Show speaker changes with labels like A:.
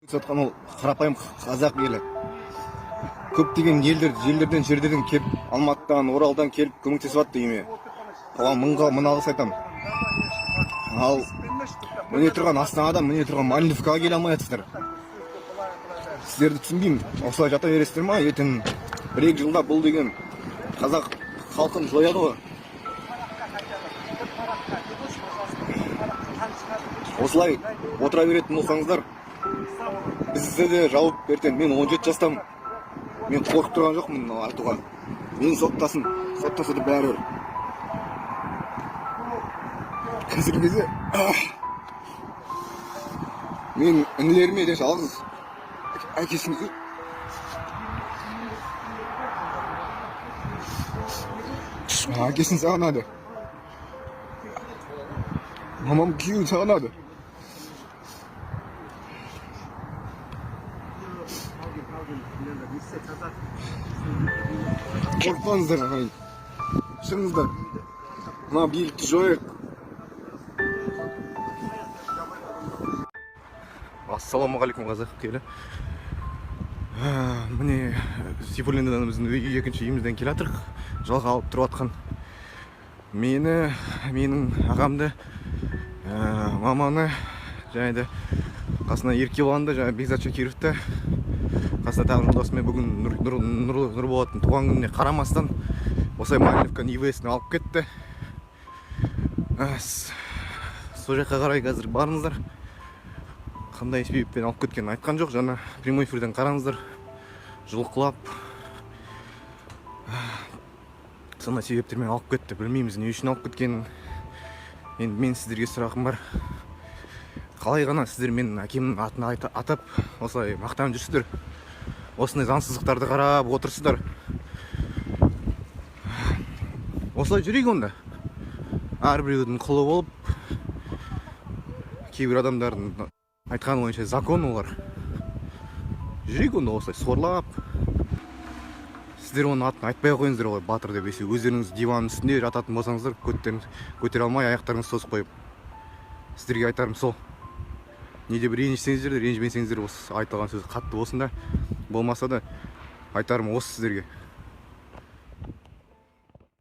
A: Сатқан ол қарапайым қазақ елі. Көптеген жерлерден келіп, Алматыдан, Оралдан келіп көмектесіп жатты үйіме. Оған мың алғыс айтамын. Ал міне тұрған Астанадан, міне тұрған Малиновкаға келе алмай жатсыздар. Сіздерді түсінбеймін. Осылай жата бересіздер ма? Ертең 1-2 жылда бұл деген қазақ халқын жояды ғой. Осылай отыра беретін болсаңыздар, бізді де жауып берген. Мен 17 жастамын. Мен қорқып тұрған жоқпын айтуға. Мен соттаса да бәрібір. Қазіргі кезде мен інілеріме де жалғыз әкесін сағынады. Мамам күйеуін сағынады. Қорқпаңыздар ағайын. Шығыңыздар. Мына билікті жойық. Ассалаумағалейкум қазақ келі. Міне Сейфуллиннен біздің екінші үйімізден келе жатырық. Жалға алып тұрып атқан менің ағамды, маманы, және де қасына Еркебұланды, және Бекзат Шакировты, қасына тағы жолдасымен бүгін Нұрболаттың туған күніне қарамастан осылай Малиновканың ИВС'іне алып кетті. Сол жаққа қарай қазір барыңыздар. Қандай себеппен алып кеткенін айтқан жоқ, жаңа прямой эфирден қараңыздар. Жұлқылап сондай себептермен алып кетті. Білмейміз не үшін алып кеткенін. Енді мен сіздерге сұрағым бар. Қалай ғана сіздер менің әкемнің атын атап осылай мақтанып жүрсіздер? Осындай заңсыздықтарды қарап отырсыздар. Осылай жүрейік онда. Әрбіреудің құлы болып, кейбір адамдардың айтқан ойынша закон олар. Жүрейік онда осылай сорлап. Сіздер оның атын айтпай қойыңыздар ғой, батыр деп. Өздеріңіз диванның үстінде жататын болсаңыздар, көтере алмай аяқтарыңыз созып қойып. Сіздерге айтарым сол. Неде бір ренжісеңіздер де, ренжімесеңіздер, осы айтылған сөз қатты болсын да, болмаса да айтарым осы сіздерге.